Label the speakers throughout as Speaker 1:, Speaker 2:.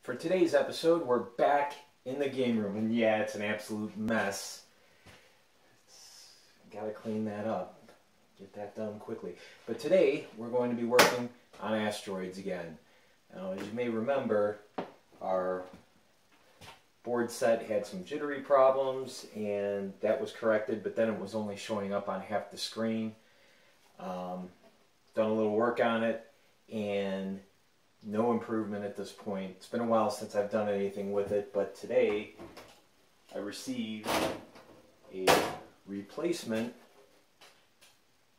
Speaker 1: For today's episode, we're back in the game room, and yeah, it's an absolute mess. Gotta clean that up, get that done quickly. But today, we're going to be working on Asteroids again. Now, as you may remember, our board set had some jittery problems, and that was corrected, but then it was only showing up on half the screen. Done a little work on it, and no improvement at this point. It's been a while since I've done anything with it, but today I received a replacement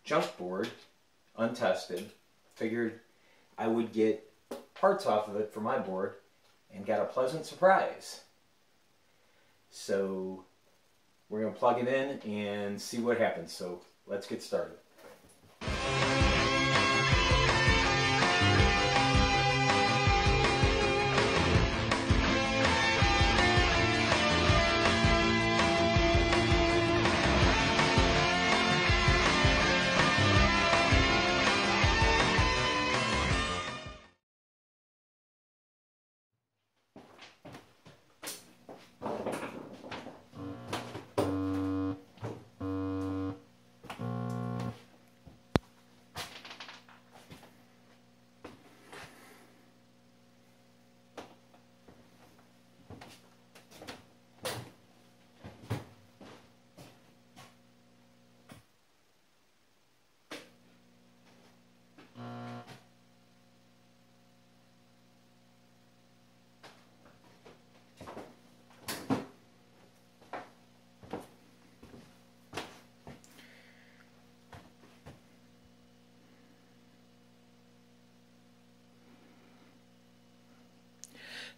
Speaker 1: junk board, untested. Figured I would get parts off of it for my board, and got a pleasant surprise. So we're going to plug it in and see what happens. So let's get started.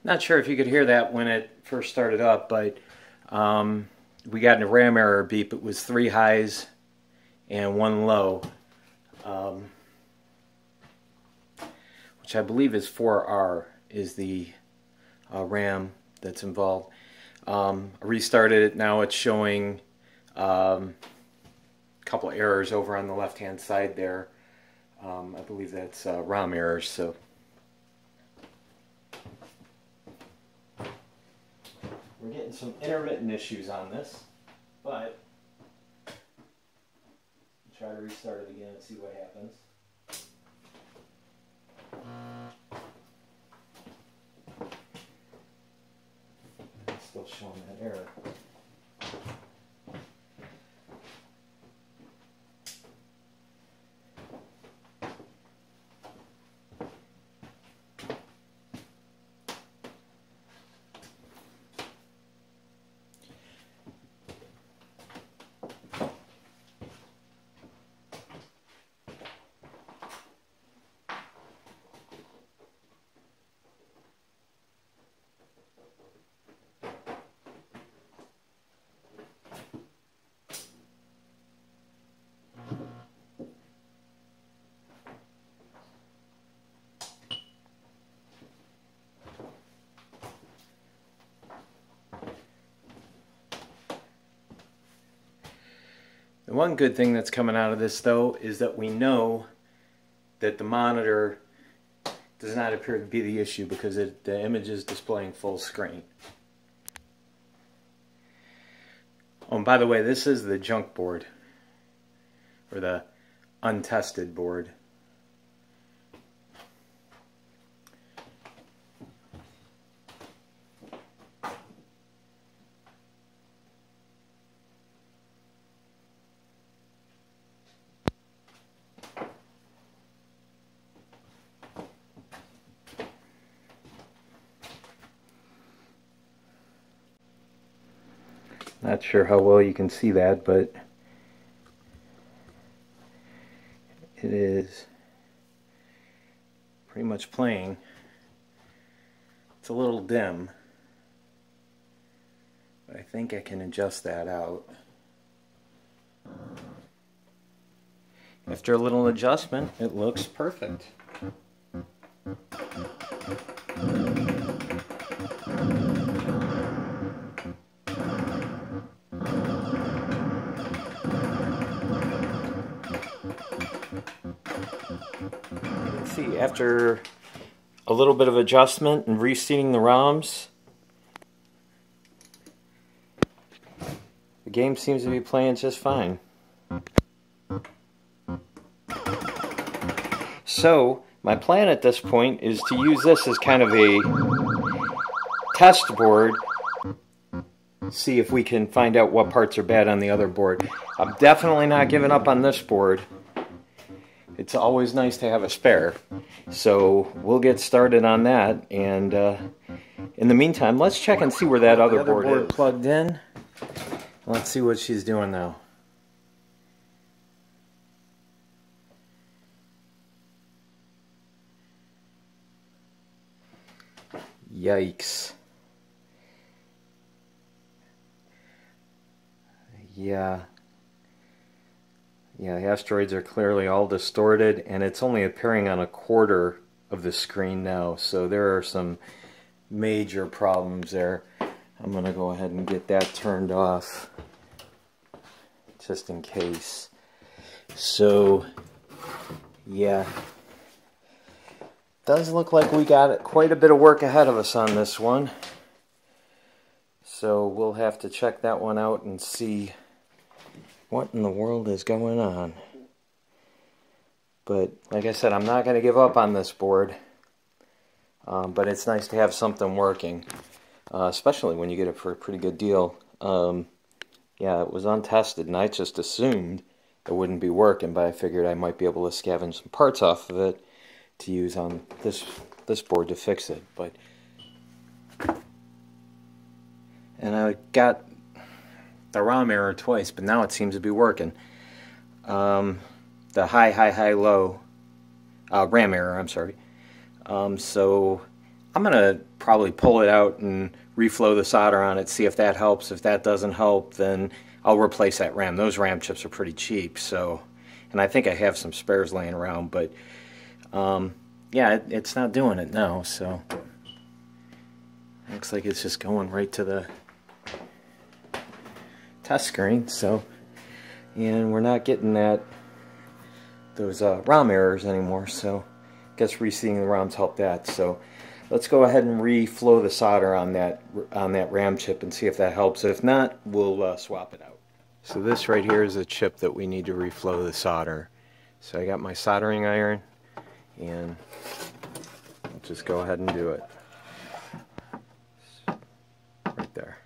Speaker 1: Not sure if you could hear that when it first started up, but we got a RAM error beep. It was 3 highs and 1 low, which I believe is 4R is the RAM that's involved. I restarted it. Now it's showing a couple errors over on the left-hand side there. I believe that's ROM errors. So. We're getting some intermittent issues on this, but try to restart it again and see what happens. It's still showing that error. The one good thing that's coming out of this, though, is that we know that the monitor does not appear to be the issue because the image is displaying full screen. Oh, and by the way, this is the junk board, or the untested board. Not sure how well you can see that, but it is pretty much playing. It's a little dim, but I think I can adjust that out. After a little adjustment, it looks perfect. See, after a little bit of adjustment and reseating the ROMs, the game seems to be playing just fine. So my plan at this point is to use this as kind of a test board, see if we can find out what parts are bad on the other board. I'm definitely not giving up on this board. It's always nice to have a spare. So we'll get started on that, and in the meantime, let's check and see where that other board is. Plugged in. Let's see what she's doing now. Yikes. Yeah, asteroids are clearly all distorted, and it's only appearing on a quarter of the screen now, so there are some major problems there. I'm going to go ahead and get that turned off, just in case. So, yeah, does look like we got quite a bit of work ahead of us on this one. So we'll have to check that one out and see what in the world is going on. But like I said, I'm not going to give up on this board. But it's nice to have something working, especially when you get it for a pretty good deal. Yeah, it was untested, and I just assumed it wouldn't be working, but I figured I might be able to scavenge some parts off of it to use on this board to fix it. But and I got the ROM error twice, but now it seems to be working. The high, low RAM error, I'm sorry. So I'm going to probably pull it out and reflow the solder on it, see if that helps. If that doesn't help, then I'll replace that RAM. Those RAM chips are pretty cheap, so, and I think I have some spares laying around, but yeah, it's not doing it now, so looks like it's just going right to the test screen. So, and we're not getting those ROM errors anymore, so I guess reseeing the ROMs help that. So let's go ahead and reflow the solder on that RAM chip and see if that helps. If not, we'll swap it out. So this right here is a chip that we need to reflow the solder. So I got my soldering iron, and I'll just go ahead and do it. Right there.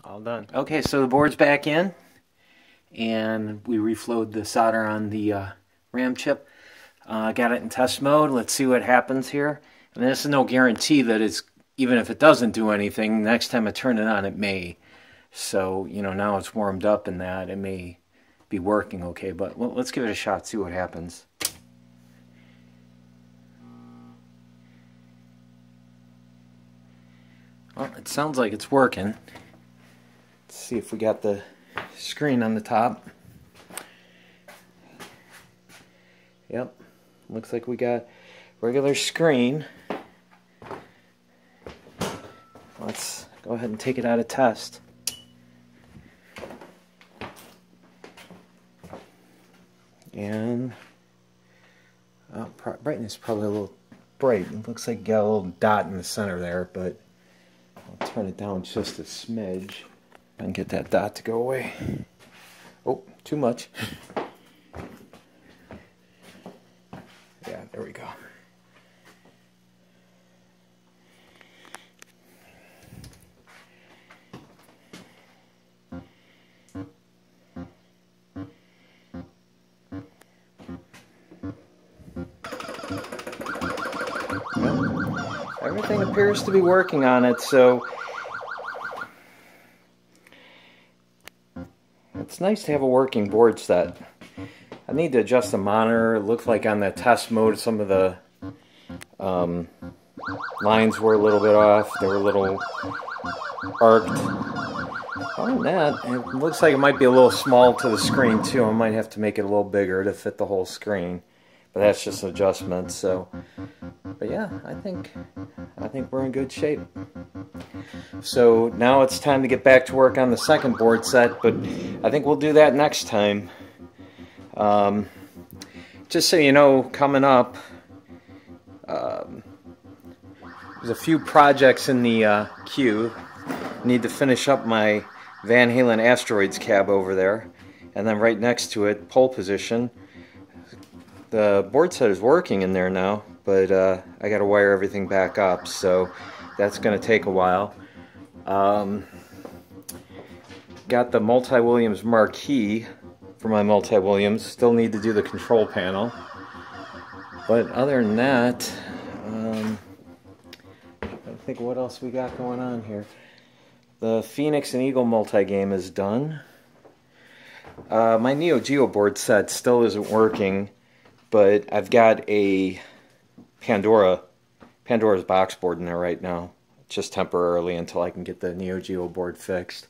Speaker 1: All done. Okay, so the board's back in, and we reflowed the solder on the RAM chip. Got it in test mode. Let's see what happens here. And this is no guarantee that it's, even if it doesn't do anything, next time I turn it on, it may. So, you know, now it's warmed up and that, it may be working okay, but let's give it a shot, see what happens. Well, it sounds like it's working. Let's see if we got the screen on the top. Yep, looks like we got regular screen. Let's go ahead and take it out of test. And brightness is probably a little bright. It looks like you got a little dot in the center there, but I'll turn it down just a smidge and get that dot to go away. Oh, too much. Yeah, there we go. Everything appears to be working on it, so it's nice to have a working board set. I need to adjust the monitor. It looked like on the test mode some of the lines were a little bit off. They were a little arced. Other than that, it looks like it might be a little small to the screen too. I might have to make it a little bigger to fit the whole screen. But that's just an adjustment, so. But yeah, I think we're in good shape. So now it's time to get back to work on the second board set, but I think we'll do that next time. Just so you know, coming up, there's a few projects in the queue. I need to finish up my Van Halen Asteroids cab over there, and then right next to it, pole position. The board set is working in there now, but I got to wire everything back up, so that's going to take a while. Got the Multi-Williams marquee for my Multi-Williams. Still need to do the control panel. But other than that, I think what else we got going on here. The Phoenix and Eagle multi-game is done. My Neo Geo board set still isn't working, but I've got a Pandora's box board in there right now, just temporarily until I can get the Neo Geo board fixed.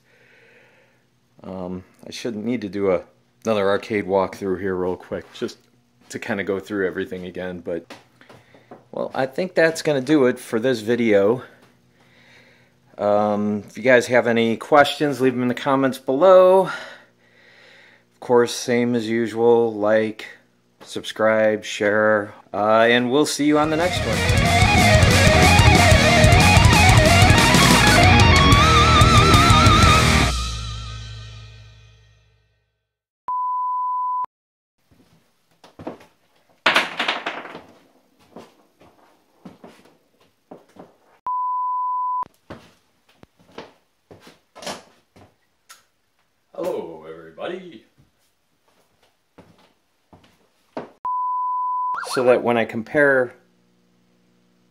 Speaker 1: I shouldn't need to do another arcade walkthrough here real quick, just to kind of go through everything again. But well, I think that's going to do it for this video. If you guys have any questions, leave them in the comments below. Of course, same as usual, like, subscribe, share, and we'll see you on the next one. Hello, everybody. So that when I compare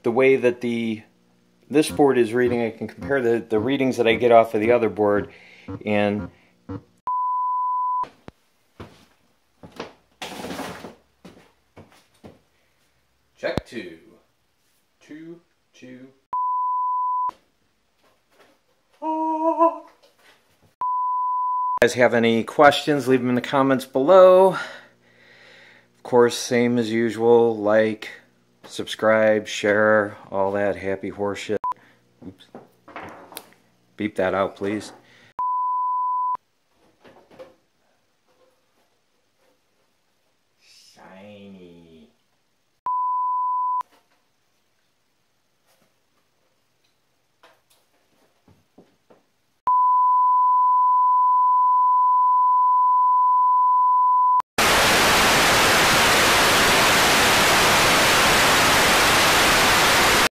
Speaker 1: the way that this board is reading, I can compare the readings that I get off of the other board, and check 2. 2, 2. Oh. If you guys have any questions, leave them in the comments below. Of course, same as usual, like, subscribe, share, all that happy horse shit. Oops. Beep that out, please.